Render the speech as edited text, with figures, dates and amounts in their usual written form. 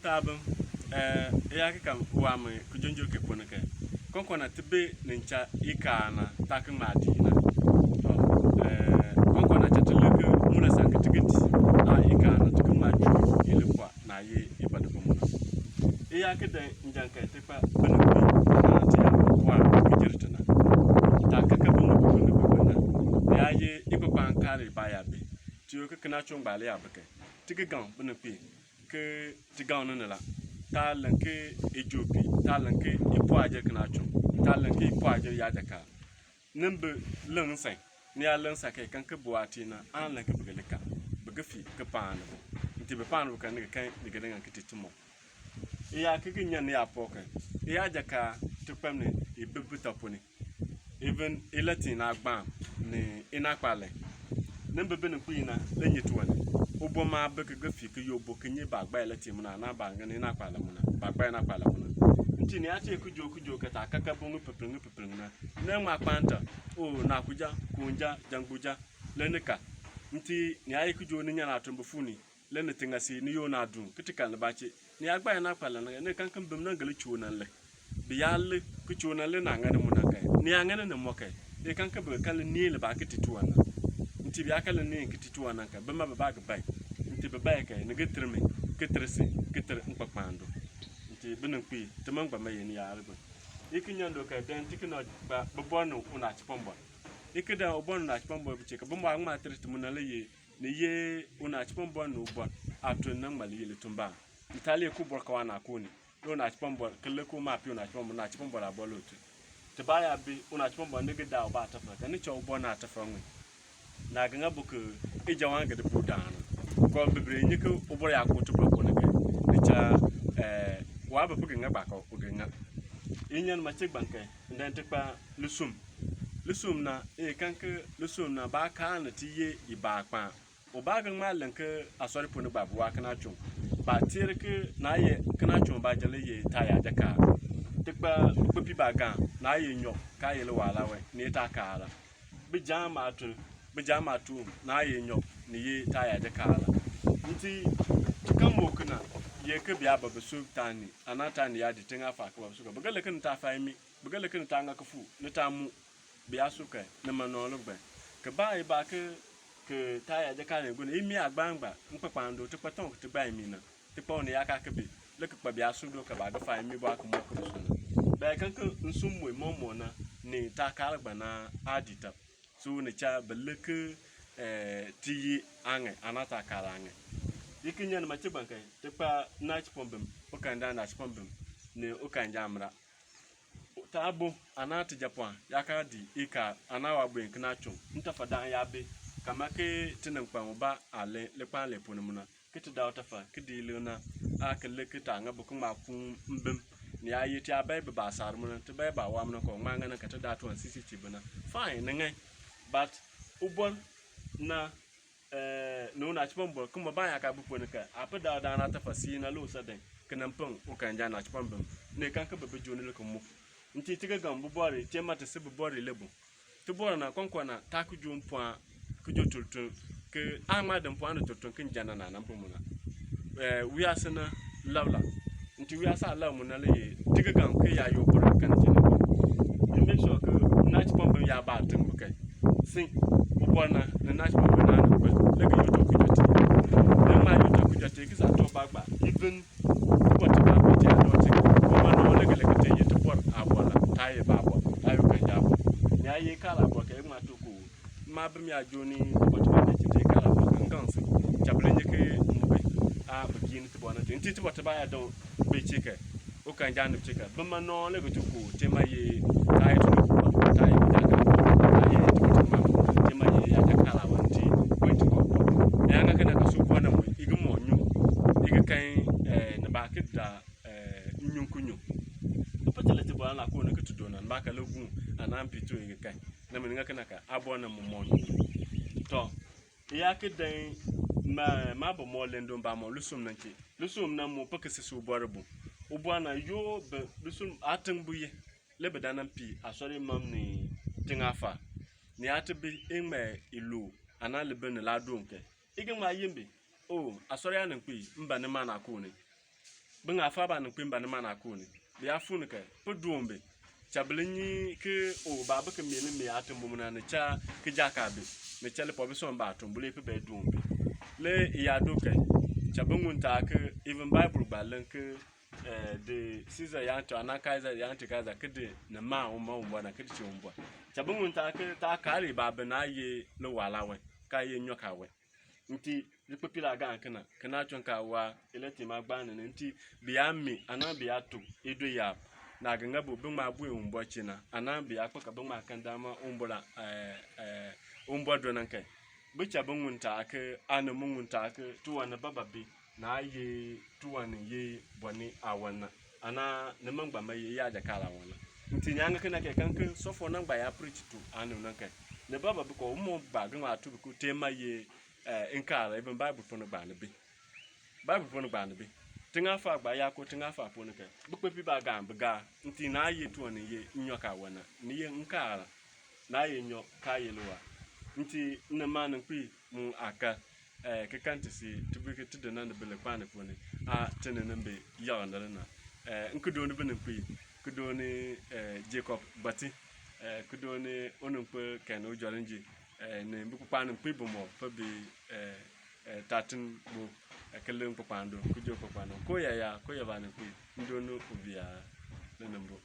tabam ya ka wa me kujonjo ke ponake konkona tebe nincha ikana takmadina konkona chatuleke mula sanka tigiti a ikana tukmaju ilekwa na ye ibadabum ya ka da njanka tepa banakwi na tiya wa kujirtana takaka bumukuna ya ye ipapan kare baya be tiyo ka kana chongbale ya beke tigagan banakwi ke tigan nala talanke ejopi talanke ipoaje kana chon talanke ipoaje ya daka nimbe langsai ni ya langsa kai kanke buati na an lanke bugalika bugafi ke panbo ntibe panbo kan ne kan ni gadan kan titimo iya ke nya ne ya poka iya daka tupamne ibebuta poni even ilatin agba ni inakpale nimbe bene kuina lenye tuwane uboma beke gafi ke yobo kenye bagba ilatin muna na banga ni nakpale muna bagba na kpale muna ntini ati kujo kata kaka bongu pepeng na ma kwanta o na kuja kunja janguja leneka nti ni ayi kujo ni nyana tumbu funi lene tingasi ni yo na dun kitika na bache ni agba na kpale na ne kankan bem na gali chuo na le biyalle ku chuo na le na ngane muna kai ni angane ne mokai e kankan be kala ni le ba kiti tuwana nti biya kala ni kiti tuwana ka bema ba ga bai nti be bai kai ne getreme ketrese ketre nkpakpando benen kwi temangba mayeni ya argo ikinyando ka den tikino ba bobonu una chipombo ikida obonu na chipombo bicheka bombo agma trist munale ye ne ye una chipombo no bon atun na mali ye tumba itali ku borka wana kuni una chipombo kele ku ma pi una chipombo na chipombo la bolotu te baya bi una chipombo ne gida ba tafa ka ni cho obona tafa nwi na ganga buku ijawanga de budana ko bebre nyiko oboro ya ku tuba ko ne cha wa ba buginga ba ka uginga inyan mache banke ndan tekpa lusum na kanke lusum na ba ka na tiye ibakpa o ba ga malanke asori ponu babu wa kana chun ba tirke na ye kana chun ba jale ye taya daka tekpa pepi baga na ye nyo ka ye le wala we ni ta kala bi jama tu na ye nyo ni ye taya daka la nti tikamo kana ye ke bia ba besu tani anata ni ya ditinga fa ka besu ka bagale kan ta faimi bagale kan ta nga kafu ne ta mu bia suka ne manolo gbe ke ba e ba ke ta ya de ka ne gu ne imi agbangba mpapando te paton te ba imi na te pa ne ya ka ke bi le ke pa bia su do ka ba ga faimi ba ka mo ko so na ba kan kan nsum mo momo na ne ta ka gba na adita so ne cha beleke ti ange anata kala ange ikinyan mache bankai tekpa nach pombem okanda nach pombem ne okanja amra tabo anati japan yaka di ika anawa bwen knacho ntafada ya be kamake tinampa ba ale lepa le ponumuna kiti da tafa kidi luna akele kita ngabu kuma kun mbem ne ayeti abai ba sarmun te bai ba wamna ko manga na kata da to sisi tibuna fine ngai but ubon na no na chipombo kuma baya ka bupone ka apeda da na tafasi na lo saden kanampan ukanja na chipombo ne kanka bebe joni le komo nti tiga gambu bore tema te sebe bore lebu to bore na konkona ta ku jum point ku jotultun ke ama dan point de tultun kin jana na nan pomuna wi asana lawla nti wi asa law mun na le tiga gam ke ya yo bore kan jina make sure ke na chipombo ya ba tun bukai sin ubona na chipombo na kisa to bagba even what about the auto woman no le gele kete yete por abola taye babo tayo kanjabo ya ye kala bo ke ma to ko ma bim ya joni what about the kala bo kanganse chablenye ke mbe a begin to bona nti to what about do be chike o kanja no chike bima no le go to ko tema ye taye to ko taye taye to tema ye ya kala wanti point ko ya nga kana ka so bona mo igmo kan na ba kida nyunkunyu opatele te bwana ko ne kutudo na ba ka lagu ana mpito ige kan na me nga kana ka abona mo to ya kidan ma bo mo lendo ba mo lusum na mo pakese su borbu ubwana yo be lusum atambuye lebeda na mpi asori mam ni tingafa ni atbi ime ilu ana lebe ne ladunke ige ma yimbe asori ya nkwi mba ne mana ko ne benga fa ba nukpin ba mana kuni biya funu ka podombe chablinyi ke o ba ba ke mele me atumbu muna ne cha ke jakabe me chele po bi son ba atumbule pe be dombe le ya do ke chabungun ta ke even bible ba len ke de Caesar yanto ana Kaiser yanto Kaiser ke de na ma o ma na ke chi umbo chabungun ta ke ta kare ba be na ye le wala we ka ye nyoka we nti lipopila ga kana chonka wa eleti magba ne nti biya mi ana biya to edo ya na ganga bu ma bu umbo china ana biya kwa ka ma kanda ma umbola umbo do nan kai bicha bungunta ake ana mungunta ake tuwa na baba bi na ye tuwa ne ye boni awana ana ne mangba ma ye ya jakala wana nti nyanga kana ke kanke sofo nan ba ya preach to anu nan kai ne baba bi ko mo ba ga atu bi ko tema ye inkala even bible fono ba ne bi bible fono ba ne bi tinga fa gba ya ko tinga fa fono kai bi pe bi ba ga mbiga nti na ye tuwa ne ye nyoka wana ni ye nkala na ye nyo ka ye lowa nti na man kwi mu aka ke kantisi tubike tudana na bele kwane fone a tenene mbe ya na na nkudo ne bene kwi kudo ne Jacob Bati kudo ne onumpe ken ojorenji ne mbu kwane kwi bomo fa bi tatin bu kelen popando kujo popando ko ya ba ne kwi ndo no ubia na mbo